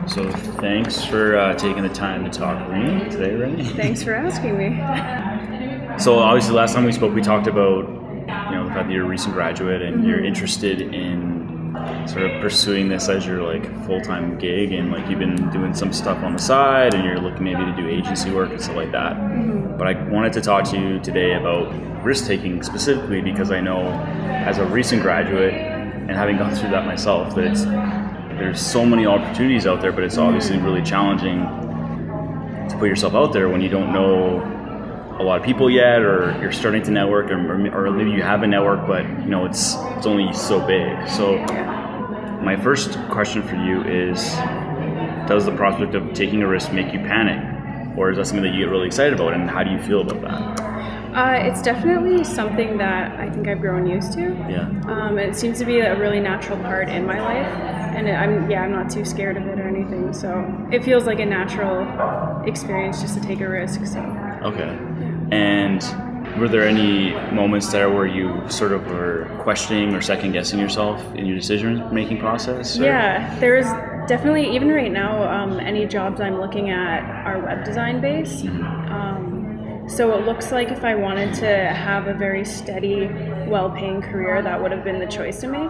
So thanks for taking the time to talk with me today, Renee. Thanks for asking me. So obviously last time we spoke, we talked about the fact that you're a recent graduate and you're interested in sort of pursuing this as your full-time gig, and you've been doing some stuff on the side and you're looking maybe to do agency work and stuff like that. But I wanted to talk to you today about risk-taking specifically because I know as a recent graduate and having gone through that myself that there's so many opportunities out there, but it's obviously really challenging to put yourself out there when you don't know a lot of people yet, or you're starting to network, or maybe you have a network, but it's only so big. So my first question for you is, does the prospect of taking a risk make you panic, or is that something that you get really excited about, and how do you feel about that? It's definitely something that I think I've grown used to. It seems to be a really natural part in my life, and I'm not too scared of it or anything. So it feels like a natural experience just to take a risk. So. Okay. And were there any moments there where you sort of were questioning or second guessing yourself in your decision-making process? Or? Yeah, there's definitely, even right now, any jobs I'm looking at are web design based. So it looks like if I wanted to have a very steady, well-paying career, that would have been the choice to make.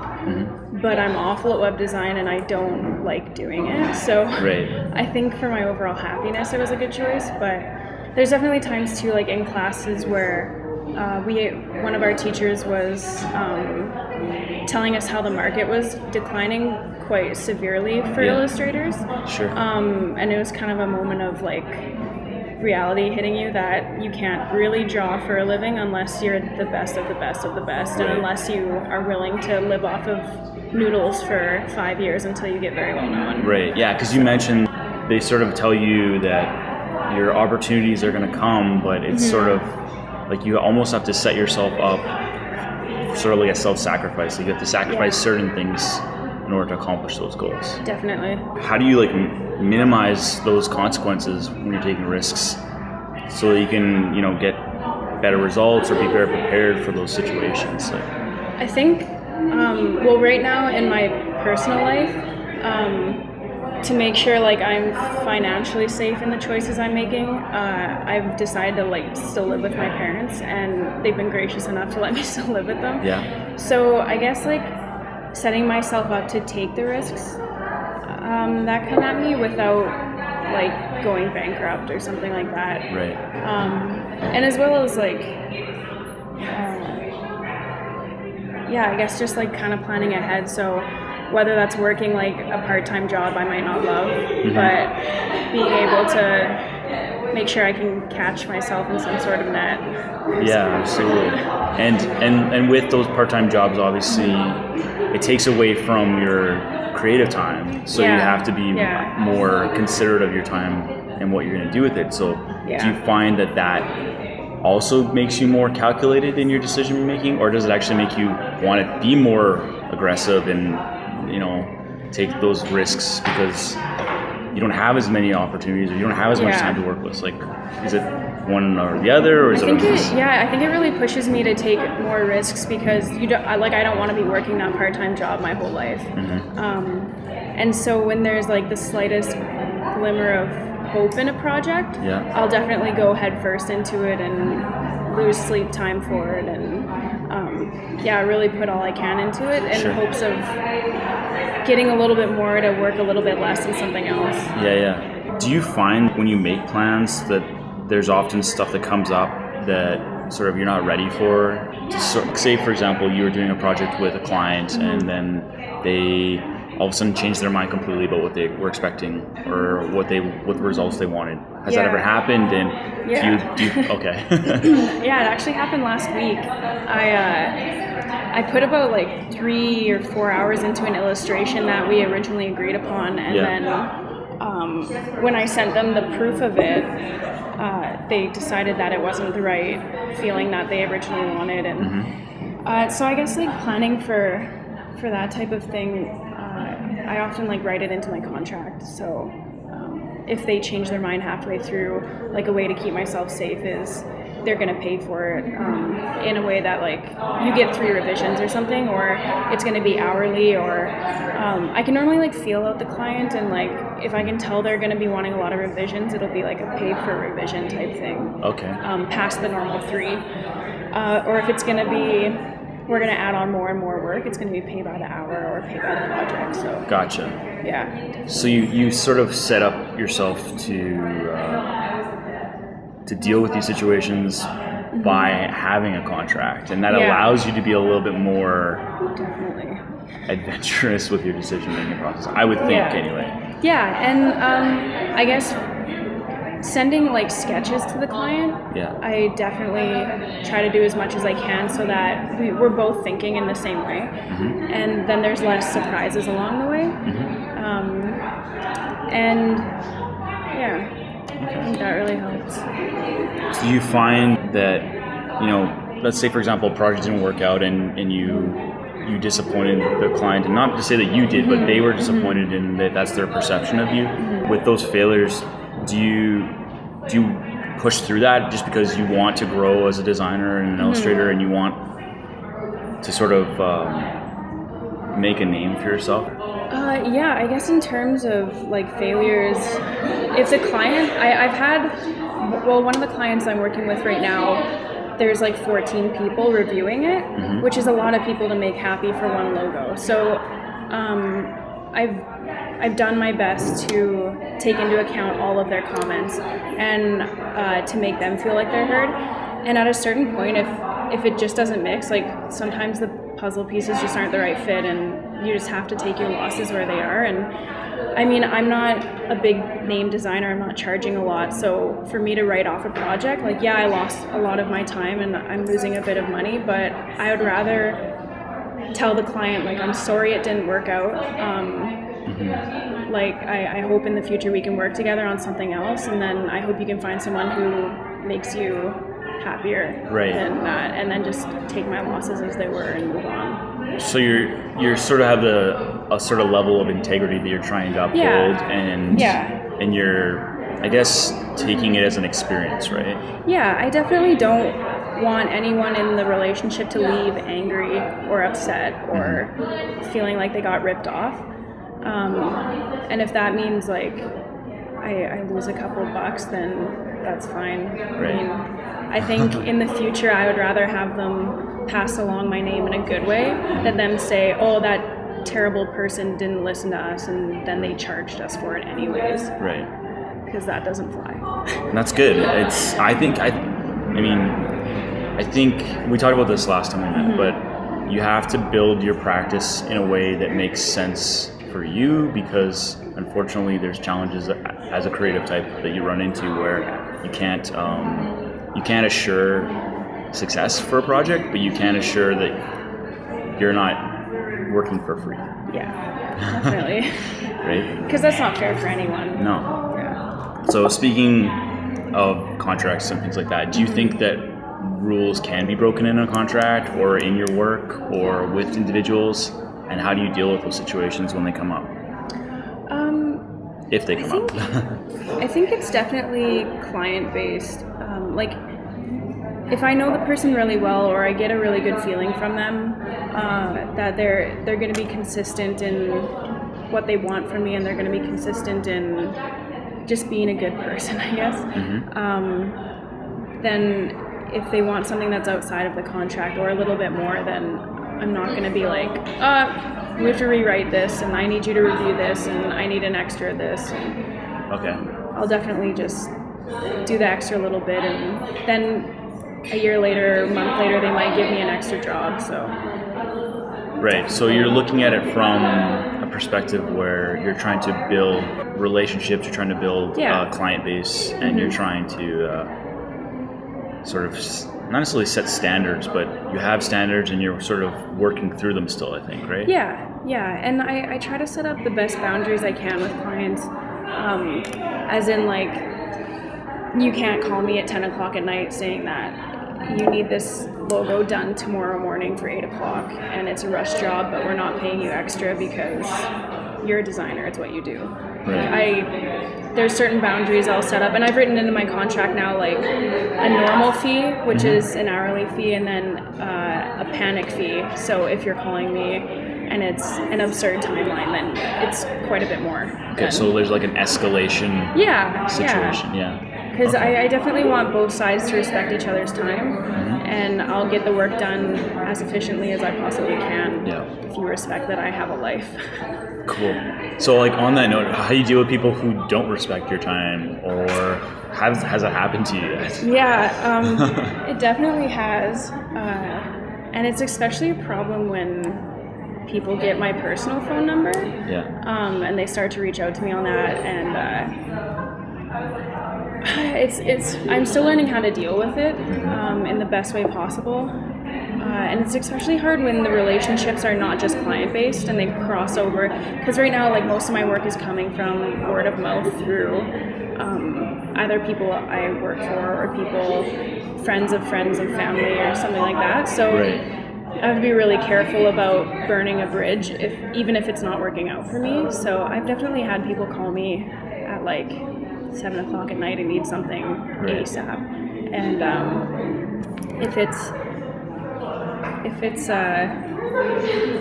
But I'm awful at web design and I don't like doing it. So I think for my overall happiness, it was a good choice. But there's definitely times too, like in classes where one of our teachers was telling us how the market was declining quite severely for illustrators. And it was kind of a moment of reality hitting you that you can't really draw for a living unless you're the best of the best of the best, and unless you are willing to live off of noodles for 5 years until you get very well known. Right, yeah, because you mentioned they sort of tell you that your opportunities are going to come, but it's sort of you almost have to set yourself up sort of like a self-sacrifice. You have to sacrifice certain things in order to accomplish those goals. Definitely. How do you minimize those consequences when you're taking risks so that you can get better results or be better prepared for those situations? I think right now in my personal life, to make sure I'm financially safe in the choices I'm making, I've decided to still live with my parents, and they've been gracious enough to let me still live with them. So I guess setting myself up to take the risks that come at me without going bankrupt or something like that. And as well as I guess just kind of planning ahead. So whether that's working a part-time job I might not love, but being able to make sure I can catch myself in some sort of net. Yeah, absolutely. And with those part-time jobs, obviously, it takes away from your creative time. So you have to be more considerate of your time and what you're going to do with it. So do you find that also makes you more calculated in your decision making, or does it actually make you want to be more aggressive and take those risks because you don't have as many opportunities, or you don't have as much time to work with? Is it one or the other, or is I think it really pushes me to take more risks because I don't want to be working that part-time job my whole life. And so when there's the slightest glimmer of hope in a project, I'll definitely go head first into it and lose sleep time for it, and really put all I can into it in hopes of getting a little bit more to work a little bit less in something else. Do you find when you make plans that there's often stuff that comes up that sort of you're not ready for? Say, for example, you were doing a project with a client and then they all of a sudden change their mind completely about what they were expecting or what results they wanted. Has that ever happened? And do you okay. It actually happened last week. I put about 3 or 4 hours into an illustration that we originally agreed upon, and then when I sent them the proof of it, they decided that it wasn't the right feeling that they originally wanted, and so I guess planning for that type of thing, I often write it into my contract. So if they change their mind halfway through, a way to keep myself safe is they're going to pay for it in a way that like you get 3 revisions or something, or it's going to be hourly, or I can normally like feel out the client, and like if I can tell they're going to be wanting a lot of revisions, it'll be like a pay per revision type thing. Okay. Past the normal 3. Or if it's going to be, we're going to add on more and more work, it's going to be pay by the hour or pay by the project. So Gotcha. yeah. So you sort of set up yourself to deal with these situations by having a contract, and that allows you to be a little bit more Definitely adventurous with your decision-making process, I would think, anyway. Yeah, and I guess sending like sketches to the client, I definitely try to do as much as I can so that we're both thinking in the same way, and then there's less surprises along the way. And yeah, I think that really helps. Do you find that, let's say for example, a project didn't work out and you disappointed the client, and not to say that you did, but they were disappointed in that's their perception of you. With those failures, do you push through that just because you want to grow as a designer and an illustrator, and you want to sort of make a name for yourself? Yeah, I guess in terms of like failures, if the client, I've had, one of the clients I'm working with right now, there's like 14 people reviewing it, which is a lot of people to make happy for one logo. So I've done my best to take into account all of their comments and to make them feel like they're heard. And at a certain point, if it just doesn't mix, like sometimes the puzzle pieces just aren't the right fit, and you just have to take your losses where they are. And I mean, I'm not a big name designer, I'm not charging a lot, so for me to write off a project, like I lost a lot of my time and I'm losing a bit of money, but I would rather tell the client, like, I'm sorry it didn't work out. Like, I hope in the future we can work together on something else, and then I hope you can find someone who makes you happier than that, and then just take my losses as they were and move on. So you're sort of have a sort of level of integrity that you're trying to uphold, and you're, I guess, taking it as an experience, right? Yeah, I definitely don't want anyone in the relationship to leave angry or upset or feeling like they got ripped off. And if that means like I lose a couple bucks, then that's fine. Right. I mean, I think in the future I would rather have them pass along my name in a good way than them say, oh, that terrible person didn't listen to us and then they charged us for it anyways. Right. Because that doesn't fly. That's good. I think we talked about this last time we met, but you have to build your practice in a way that makes sense for you, because unfortunately there's challenges as a creative type that you run into where you can't assure success for a project, but you can assure that you're not working for free. Yeah, definitely. Right? Because that's not fair for anyone. No. Yeah. So speaking of contracts and things like that, do you think that rules can be broken in a contract or in your work or with individuals? And how do you deal with those situations when they come up? If they come up. I think it's definitely client-based. Like, if I know the person really well, or I get a really good feeling from them, that they're going to be consistent in what they want from me, and they're going to be consistent in just being a good person, I guess. Then if they want something that's outside of the contract or a little bit more, then I'm not going to be like, we have to rewrite this, and I need you to review this, and I need an extra of this. Okay. I'll definitely just do the extra little bit, and then a year later, a month later, they might give me an extra job. So. Right. So you're looking at it from a perspective where you're trying to build relationships, you're trying to build a client base, and you're trying to sort of not necessarily set standards, but you have standards and you're sort of working through them still, I think, right? Yeah. And I try to set up the best boundaries I can with clients, as in, like, you can't call me at 10 o'clock at night saying that you need this logo done tomorrow morning for 8 o'clock and it's a rush job, but we're not paying you extra because you're a designer, it's what you do. Right. There's certain boundaries I'll set up, and I've written into my contract now like a normal fee, which is an hourly fee, and then a panic fee. So if you're calling me and it's an absurd timeline, then it's quite a bit more. Okay, so there's like an escalation situation. Yeah. Because I definitely want both sides to respect each other's time, and I'll get the work done as efficiently as I possibly can if you respect that I have a life. Cool. So like on that note, how do you deal with people who don't respect your time, or has it happened to you yet? Yeah, it definitely has. And it's especially a problem when people get my personal phone number and they start to reach out to me on that, and I'm still learning how to deal with it in the best way possible. And it's especially hard when the relationships are not just client-based and they cross over. Because right now, like, most of my work is coming from word of mouth through either people I work for or people, friends of family or something like that. So I have to be really careful about burning a bridge, even if it's not working out for me. So I've definitely had people call me at like 7 o'clock at night and need something ASAP. And if it's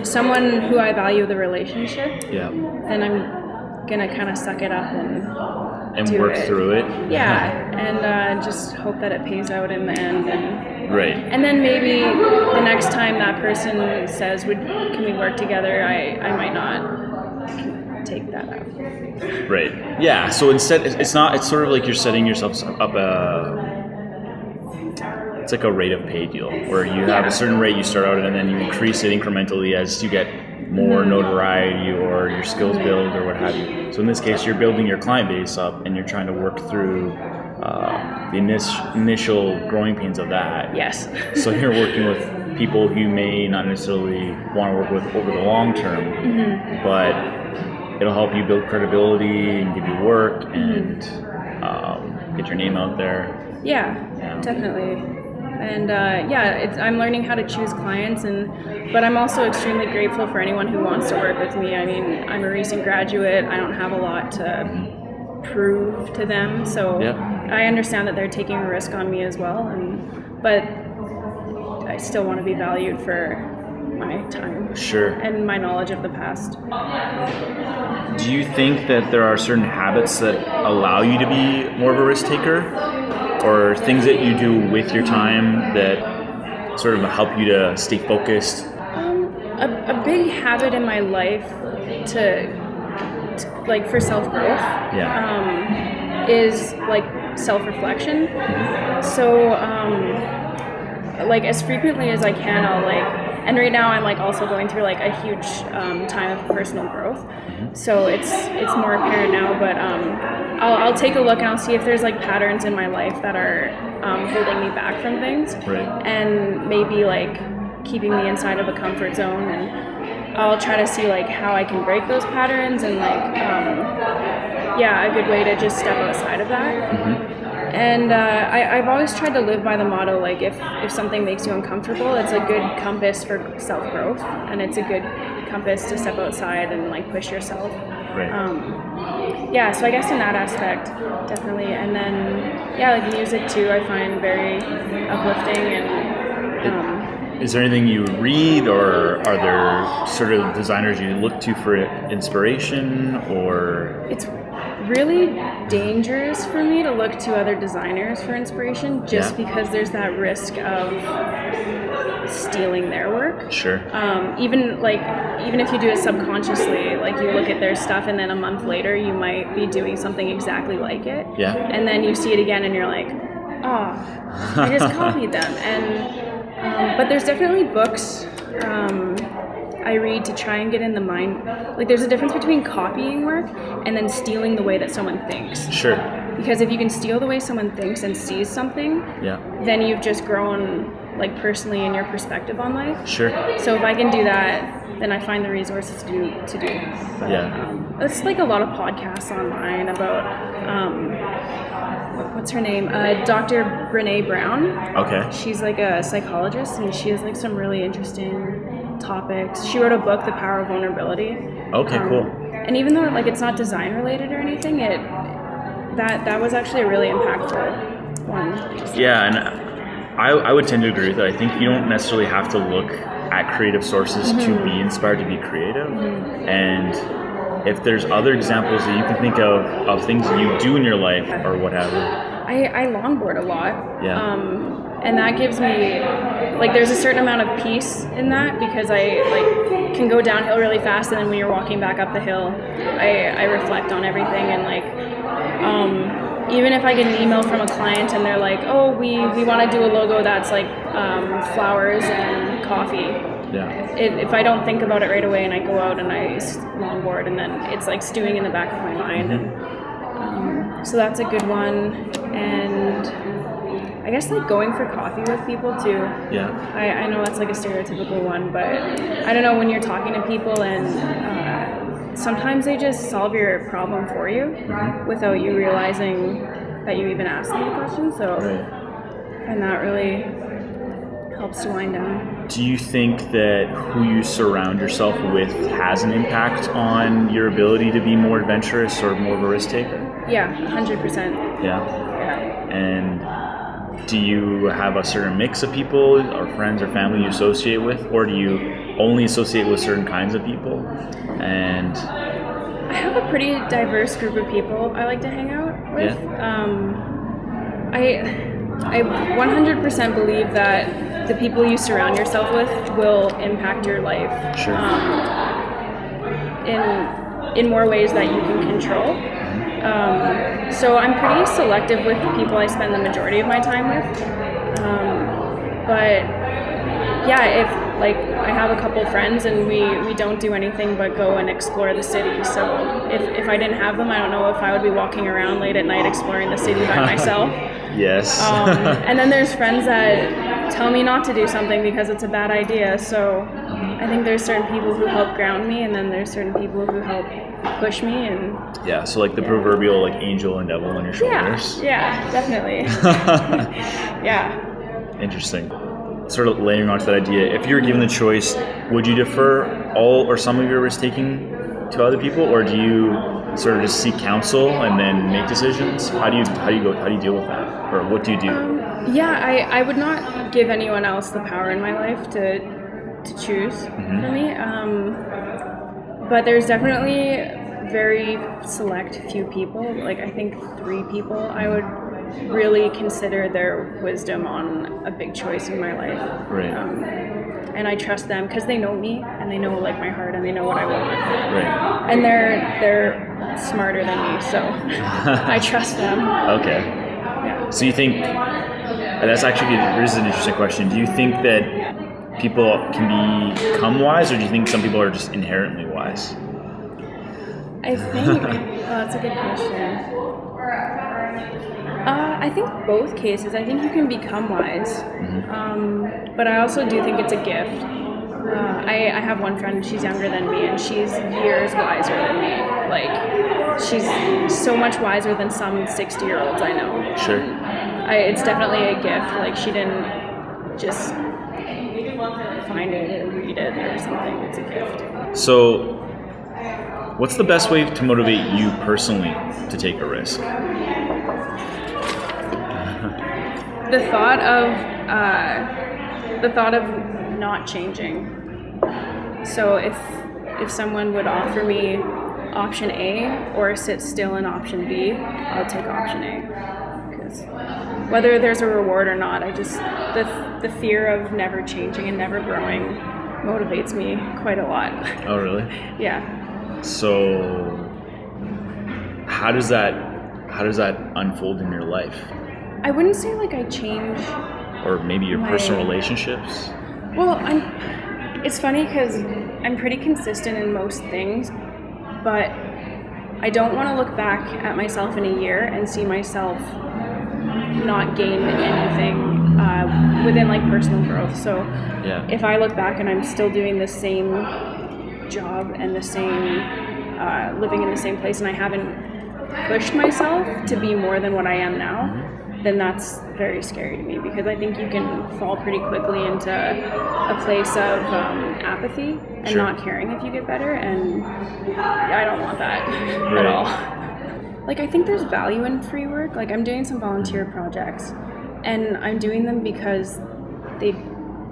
someone who I value the relationship, then I'm gonna kind of suck it up and work through it. And just hope that it pays out in the end. And And then maybe the next time that person says, "Can we work together?" I might not take that up. Right. Yeah. So instead, it's sort of like you're setting yourself up it's like a rate of pay deal where you have a certain rate you start out at, and then you increase it incrementally as you get more notoriety or your skills build or what have you. So in this case, you're building your client base up and you're trying to work through the initial growing pains of that. Yes. So you're working with people who you may not necessarily want to work with over the long term, but it'll help you build credibility and give you work and get your name out there. Yeah. Definitely. And I'm learning how to choose clients, but I'm also extremely grateful for anyone who wants to work with me. I mean, I'm a recent graduate. I don't have a lot to prove to them, so I understand that they're taking a risk on me as well. But I still want to be valued for my time and my knowledge of the past. Do you think that there are certain habits that allow you to be more of a risk taker, or things that you do with your time that sort of help you to stay focused? A big habit in my life to like for self-growth is like self-reflection. So like as frequently as I can, I'll and right now I'm like also going through like a huge time of personal growth. So it's more apparent now, but I'll take a look and I'll see if there's like patterns in my life that are holding me back from things, and maybe like keeping me inside of a comfort zone, and I'll try to see like how I can break those patterns, and like a good way to just step outside of that. And I've always tried to live by the motto, like if something makes you uncomfortable, it's a good compass for self-growth, and it's a good compass to step outside and like push yourself. So I guess in that aspect, definitely. And then like music too, I find very uplifting. And is there anything you read, or are there sort of designers you look to for inspiration, or? It's really dangerous for me to look to other designers for inspiration, just because there's that risk of stealing their work. Even if you do it subconsciously, like you look at their stuff and then a month later you might be doing something exactly like it. And then you see it again and you're like, oh, I just copied them. And but there's definitely books I read to try and get in the mind. Like there's a difference between copying work and then stealing the way that someone thinks. Because if you can steal the way someone thinks and sees something, then you've just grown like personally in your perspective on life. Sure. So if I can do that, then I find the resources to do it. But, it's like a lot of podcasts online about what's her name? Dr. Renee Brown. Okay. She's like a psychologist, and she has like some really interesting topics. She wrote a book, The Power of Vulnerability. Okay, cool. and even though like it's not design related or anything, that was actually a really impactful one. Yeah, and I would tend to agree with that. I think you don't necessarily have to look at creative sources to be inspired to be creative. And if there's other examples that you can think of things you do in your life or whatever. I longboard a lot. Yeah. And that gives me, like, there's a certain amount of peace in that because I, like, can go downhill really fast, and then when you're walking back up the hill, I reflect on everything, and, like, even if I get an email from a client and they're like, oh, we want to do a logo that's, like, flowers and coffee. Yeah. If I don't think about it right away and I go out and I longboard, and then it's, like, stewing in the back of my mind, and so that's a good one. And I guess like going for coffee with people too. Yeah. I know that's like a stereotypical one, but I don't know, when you're talking to people and sometimes they just solve your problem for you without you realizing that you even asked them the question. So and that really helps to wind down. Do you think that who you surround yourself with has an impact on your ability to be more adventurous or more of a risk taker? Yeah, 100%. Yeah. And do you have a certain mix of people or friends or family you associate with, or do you only associate with certain kinds of people? And I have a pretty diverse group of people I like to hang out with. I 100% believe that the people you surround yourself with will impact your life in more ways that you can control. So I'm pretty selective with the people I spend the majority of my time with. But yeah, if like I have a couple friends and we don't do anything but go and explore the city. So if I didn't have them, I don't know if I would be walking around late at night exploring the city by myself. Yes. And then there's friends that tell me not to do something because it's a bad idea. So I think there's certain people who help ground me, and then there's certain people who help push me. And so like the proverbial like angel and devil on your shoulders. Yeah, definitely. Yeah. Interesting. Sort of layering onto that idea, if you were given the choice, would you defer all or some of your risk taking to other people, or do you sort of just seek counsel and then make decisions? How do you deal with that, or what do you do? I would not give anyone else the power in my life to choose for me. But there's definitely very select few people, like I think 3 people I would really consider their wisdom on a big choice in my life. Right. And I trust them because they know me and they know like my heart and they know what I want. Right. And they're smarter than me, so I trust them. Okay. Yeah. So you think that's actually this is an interesting question. Do you think that people can become wise, or do you think some people are just inherently wise? I think that's a good question. I think both cases. I think you can become wise, but I also do think it's a gift. I have one friend, she's younger than me, and she's years wiser than me. Like, she's so much wiser than some 60-year-olds I know. Sure. It's definitely a gift. Like, she didn't just find it or read it or something. It's a gift. So, what's the best way to motivate you personally to take a risk? The thought of not changing. So if someone would offer me option A or sit still in option B, I'll take option A. Because whether there's a reward or not, I just the fear of never changing and never growing motivates me quite a lot. Oh, really? Yeah. So how does that unfold in your life? I wouldn't say like I change. Or maybe your personal relationships? Well, it's funny because I'm pretty consistent in most things, but I don't want to look back at myself in a year and see myself not gain anything within like personal growth. So if I look back and I'm still doing the same job and the same, living in the same place, and I haven't pushed myself to be more than what I am now, then that's very scary to me, because I think you can fall pretty quickly into a place of apathy and Sure. not caring if you get better, and I don't want that Right. at all. Like, I think there's value in free work. Like, I'm doing some volunteer projects, and I'm doing them because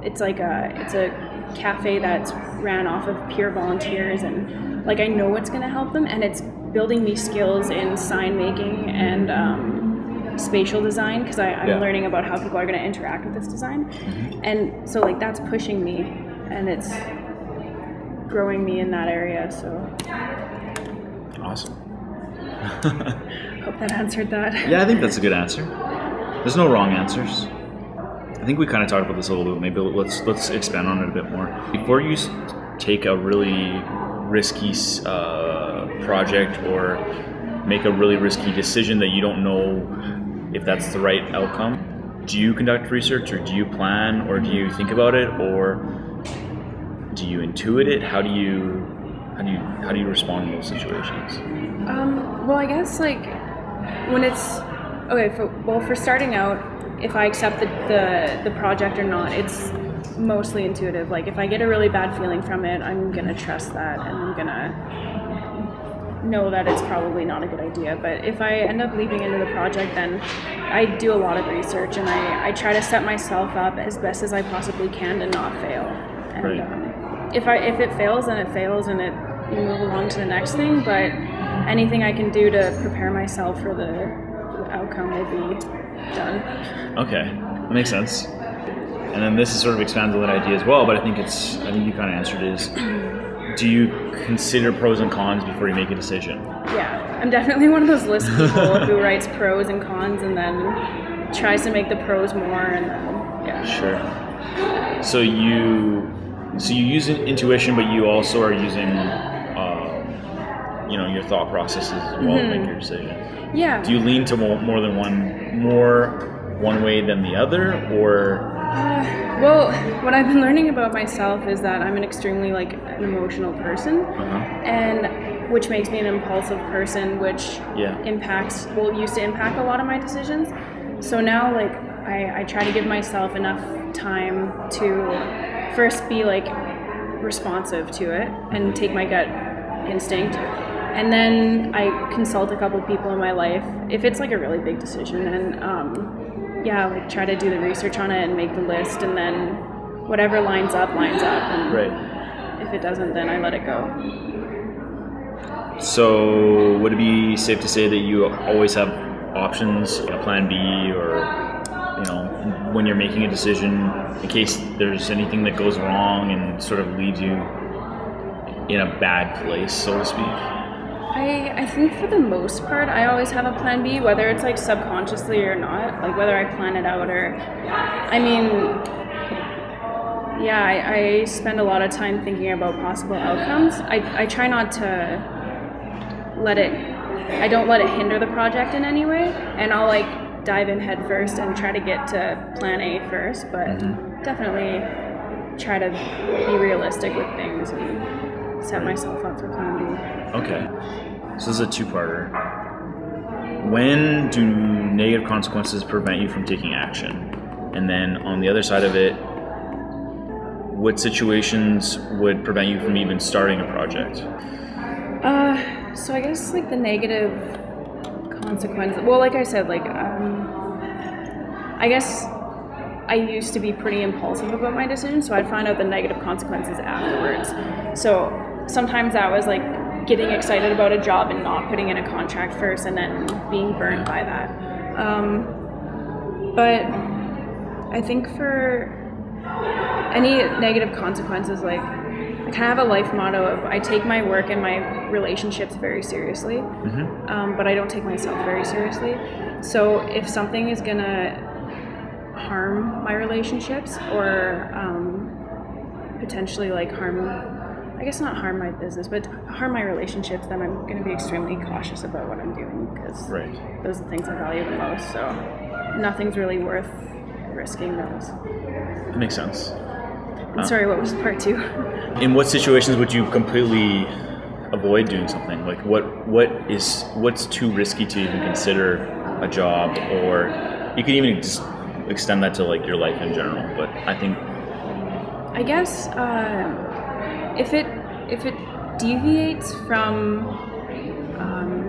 it's a cafe that's ran off of pure volunteers, and like I know it's going to help them, and it's building me skills in sign making and spatial design, because I'm learning about how people are going to interact with this design. And so like that's pushing me, and it's growing me in that area. So Awesome. hope that answered that. Yeah, I think that's a good answer. There's no wrong answers. I think we kind of talked about this a little bit. Maybe let's expand on it a bit more. Before you take a really risky project or make a really risky decision that you don't know if that's the right outcome, do you conduct research, or do you plan, or do you think about it, or do you intuit it? How do you respond in those situations? Well, I guess like when it's okay. For starting out, if I accept the project or not, it's mostly intuitive. Like if I get a really bad feeling from it, I'm gonna trust that, and I'm gonna know that it's probably not a good idea. But if I end up leaping into the project, then I do a lot of research, and I try to set myself up as best as I possibly can to not fail. And Right. If it fails, then it fails, and you move along to the next thing. But anything I can do to prepare myself for the outcome will be done. Okay, that makes sense. And then this is sort of expands on that idea as well, but I think you kind of answered is, do you consider pros and cons before you make a decision? Yeah, I'm definitely one of those list people who writes pros and cons and then tries to make the pros more, and then, yeah. Sure. So you use intuition, but you also are using, your thought processes as well to make your decision. Yeah. Do you lean to more than one way than the other, or? Well, what I've been learning about myself is that I'm an extremely an emotional person, and which makes me an impulsive person, which used to impact a lot of my decisions. So now I try to give myself enough time to first be responsive to it and take my gut instinct, and then I consult a couple people in my life if it's a really big decision, and try to do the research on it and make the list, and then whatever lines up, and if it doesn't, then I let it go. So would it be safe to say that you always have options, a plan B, or when you're making a decision in case there's anything that goes wrong and sort of leaves you in a bad place, so to speak? I think for the most part, I always have a plan B, whether it's subconsciously or not, whether I plan it out or, I spend a lot of time thinking about possible outcomes. I try not to I don't let it hinder the project in any way, and I'll dive in head first and try to get to plan A first, but definitely try to be realistic with things and set myself up for plan B. Okay. So this is a two-parter. When do negative consequences prevent you from taking action? And then on the other side of it, what situations would prevent you from even starting a project? So I guess the negative consequences. Well, like I said, I guess I used to be pretty impulsive about my decisions, so I'd find out the negative consequences afterwards. So sometimes that was getting excited about a job and not putting in a contract first, and then being burned by that. But I think for any negative consequences, I kind of have a life motto of I take my work and my relationships very seriously, but I don't take myself very seriously. So if something is gonna harm my relationships or potentially not harm my business, but harm my relationships, then I'm going to be extremely cautious about what I'm doing, because those are the things I value the most. So nothing's really worth risking those. That makes sense. I'm sorry, what was part two? In what situations would you completely avoid doing something? What's too risky to even consider a job, or You can even just extend that to like your life in general, but I guess if it deviates from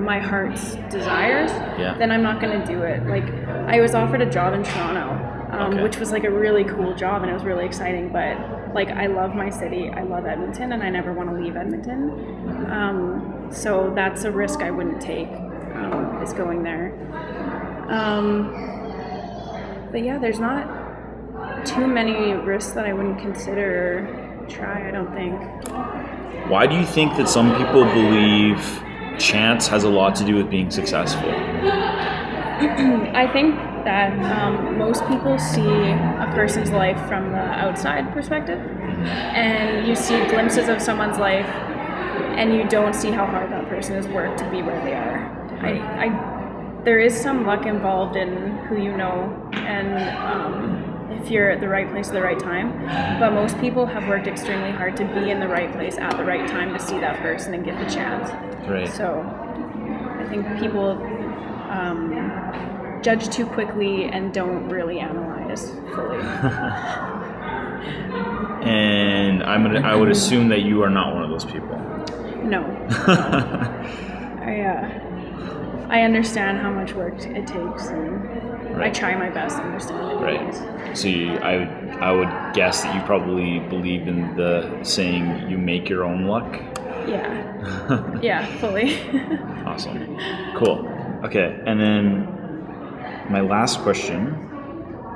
my heart's desires, then I'm not going to do it. Like, I was offered a job in Toronto, which was like a really cool job, and it was really exciting, but like, I love my city, I love Edmonton, and I never want to leave Edmonton. So that's a risk I wouldn't take, is going there. But yeah, there's not too many risks that I wouldn't consider or try, I don't think. Why do you think that some people believe chance has a lot to do with being successful? I think that most people see a person's life from the outside perspective, and you see glimpses of someone's life, and you don't see how hard that person has worked to be where they are. There is some luck involved in who you know, and if you're at the right place at the right time, but most people have worked extremely hard to be in the right place at the right time to see that person and get the chance. Right. So I think people judge too quickly and don't really analyze fully. And I would assume that you are not one of those people. No. I understand how much work it takes, and I try my best to understand it. Right. So I would guess that you probably believe in the saying, you make your own luck? Yeah. Yeah, fully. Awesome. Cool. Okay, and then my last question,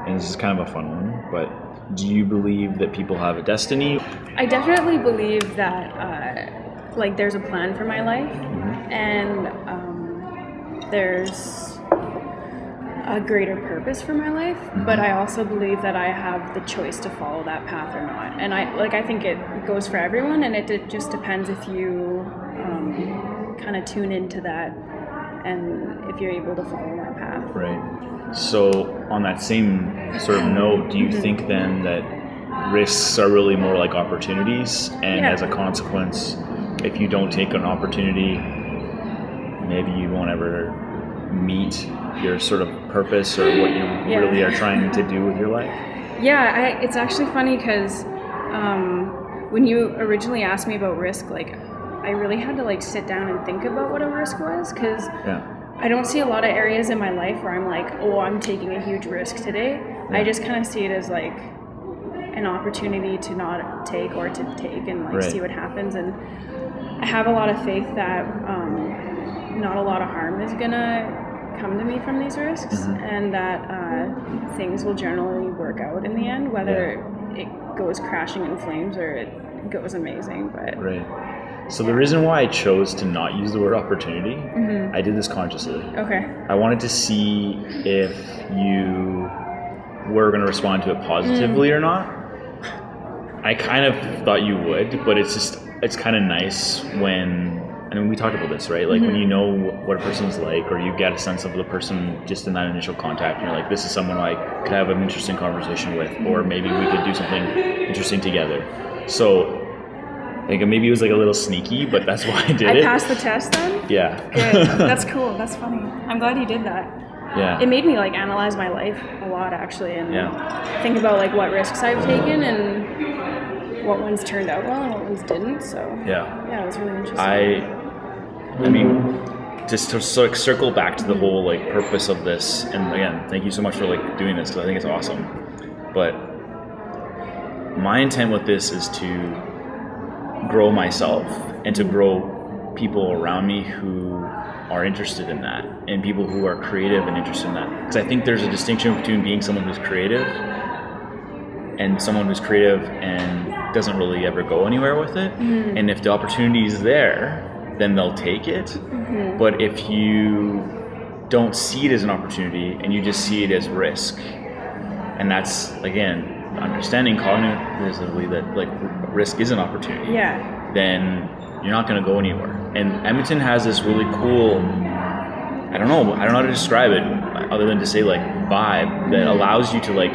and this is kind of a fun one, but do you believe that people have a destiny? I definitely believe that like there's a plan for my life, and there's a greater purpose for my life, but I also believe that I have the choice to follow that path or not. And I think it goes for everyone, and it just depends if you kind of tune into that and if you're able to follow that path. Right. So on that same sort of note, do you think then that risks are really more like opportunities, and as a consequence, if you don't take an opportunity, maybe you won't ever meet your sort of purpose or what you really are trying to do with your life? Yeah, it's actually funny because when you originally asked me about risk, like, I really had to like sit down and think about what a risk was, because I don't see a lot of areas in my life where I'm like, oh, I'm taking a huge risk today. I just kind of see it as like an opportunity to not take or to take and like see what happens. And I have a lot of faith that not a lot of harm is gonna come to me from these risks, and that things will generally work out in the end, whether it goes crashing in flames or it goes amazing. But so the reason why I chose to not use the word opportunity, I did this consciously. I wanted to see if you were going to respond to it positively or not. I kind of thought you would, but it's kind of nice when, I mean, we talked about this, right? Like when you know what a person's like, or you get a sense of the person just in that initial contact, and you're like, this is someone I could have an interesting conversation with, or maybe we could do something interesting together. So I think maybe it was like a little sneaky, but that's why I did it. I passed the test then? Yeah. Good. That's cool. That's funny. I'm glad you did that. Yeah. It made me like analyze my life a lot, actually, and think about like what risks I've taken and what ones turned out well and what ones didn't. So yeah, it was really interesting. I mean, just to sort of circle back to the whole like purpose of this, and again, thank you so much for like doing this, because I think it's awesome. But my intent with this is to grow myself and to grow people around me who are interested in that, and people who are creative and interested in that. Because I think there's a distinction between being someone who's creative and someone who's creative and doesn't really ever go anywhere with it. And if the opportunity is there, then they'll take it. But if you don't see it as an opportunity and you just see it as risk, and that's, again, understanding cognitively that like risk is an opportunity, then you're not going to go anywhere. And Edmonton has this really cool, I don't know how to describe it other than to say like vibe that allows you to like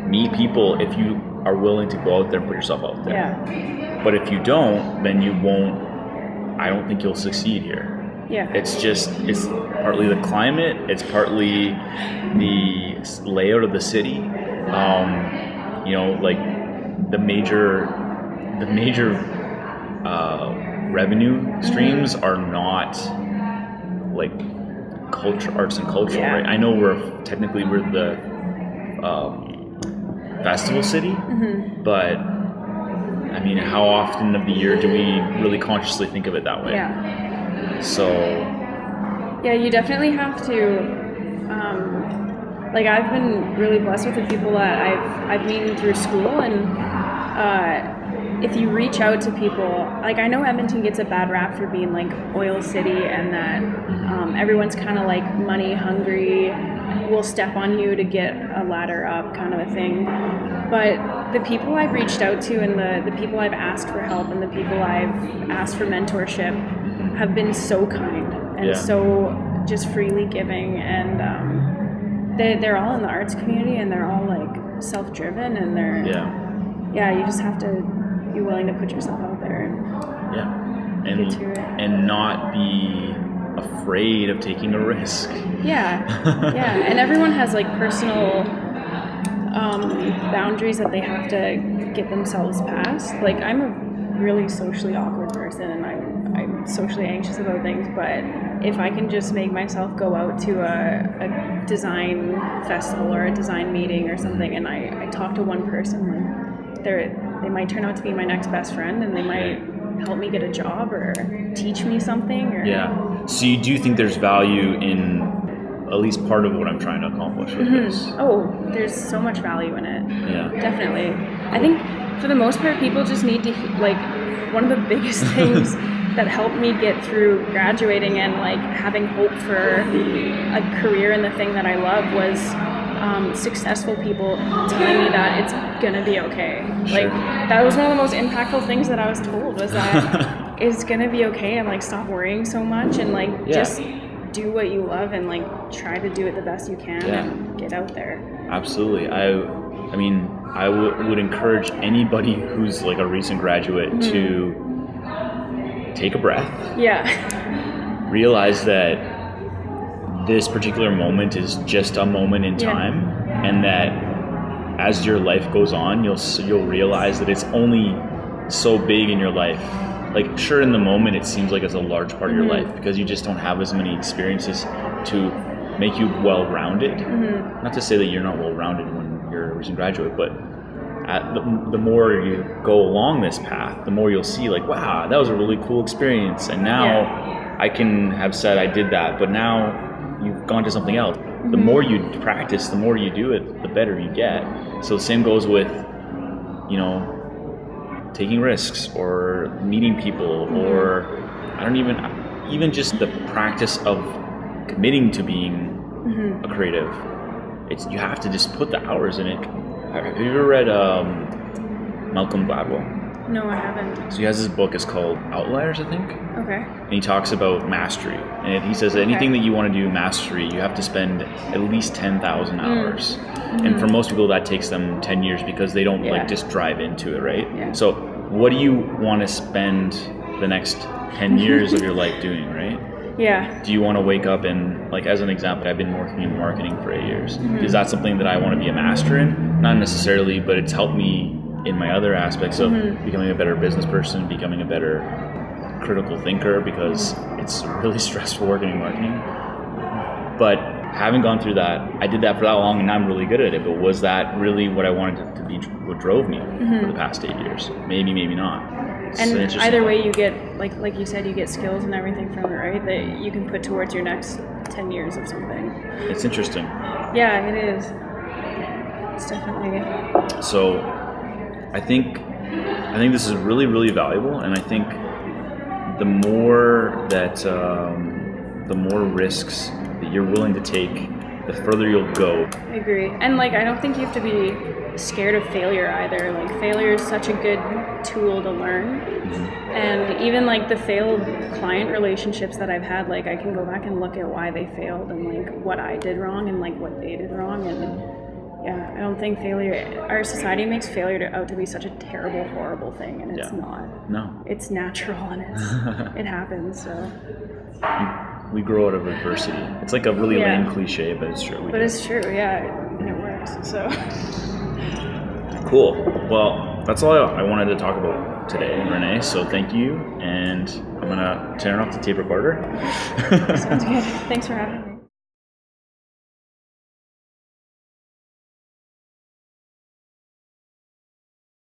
meet people if you are willing to go out there and put yourself out there. But if you don't, then you won't, I don't think you'll succeed here. Yeah. It's partly the climate, it's partly the layout of the city. Like the major revenue streams are not like culture, arts and culture, right? I know we're the festival city, but I mean, how often of the year do we really consciously think of it that way? Yeah. So. Yeah, you definitely have to. I've been really blessed with the people that I've met through school, and if you reach out to people, like I know Edmonton gets a bad rap for being like oil city, and that everyone's kind of like money hungry, will step on you to get a ladder up kind of a thing. But the people I've reached out to, and the people I've asked for help, and the people I've asked for mentorship have been so kind and so just freely giving, and they're all in the arts community, and they're all like self-driven, and they're you just have to be willing to put yourself out there and not be afraid of taking a risk. And everyone has like personal boundaries that they have to get themselves past. Like I'm a really socially awkward person, and I'm socially anxious about things, but if I can just make myself go out to a design festival or a design meeting or something, and I talk to one person, like they might turn out to be my next best friend, and they might help me get a job or teach me something. Or So you do think there's value in at least part of what I'm trying to accomplish with this? Oh, there's so much value in it. Yeah. Definitely. I think for the most part, people just need to, like, one of the biggest things that helped me get through graduating and like having hope for a career in the thing that I love was successful people telling me that it's gonna be okay. Sure. Like that was one of the most impactful things that I was told, was that it's gonna be okay, and like stop worrying so much, and like just do what you love, and like try to do it the best you can and get out there. Absolutely. I mean, I would encourage anybody who's like a recent graduate to take a breath. Realize that this particular moment is just a moment in time, and that as your life goes on, you'll realize that it's only so big in your life. Like, sure, in the moment it seems like it's a large part of your life because you just don't have as many experiences to make you well-rounded. Not to say that you're not well-rounded when you're a recent graduate, but the more you go along this path, the more you'll see like, wow, that was a really cool experience, and now I can have said I did that, but now you've gone to something else. The more you practice, the more you do it, the better you get. So the same goes with, taking risks or meeting people, or even just the practice of committing to being a creative. You have to just put the hours in it. Have you ever read Malcolm Gladwell? No, I haven't. So he has this book, it's called Outliers, I think. Okay. And he talks about mastery. And he says that anything that you want to do mastery, you have to spend at least 10,000 hours. And for most people that takes them 10 years because they don't like just drive into it, right? Yeah. So what do you want to spend the next 10 years of your life doing, right? Yeah. Do you want to wake up and, like, as an example, I've been working in marketing for 8 years. Is that something that I want to be a master in? Not necessarily, but it's helped me in my other aspects of becoming a better business person, becoming a better critical thinker, because it's really stressful working in marketing. But having gone through that, I did that for that long and I'm really good at it, but was that really what I wanted to be, what drove me for the past 8 years? Maybe, maybe not. And either way, you get, like you said, you get skills and everything from it, right? That you can put towards your next 10 years of something. It's interesting. Yeah, it is. It's definitely. So I think this is really, really valuable, and I think the more risks that you're willing to take, the further you'll go. I agree. And like, I don't think you have to be scared of failure either. Like, failure is such a good tool to learn. And even like the failed client relationships that I've had, like I can go back and look at why they failed and like what I did wrong and like what they did wrong. And yeah, I don't think failure, our society makes failure out to be such a terrible, horrible thing, and it's not. No. It's natural, and it happens, so. we grow out of adversity. It's like a really Yeah. lame cliche, but it's true. But it's true, yeah, and it works. So Cool. Well, that's all I wanted to talk about today, Renee. So thank you, and I'm gonna turn off the tape recorder. sounds good. Thanks for having me.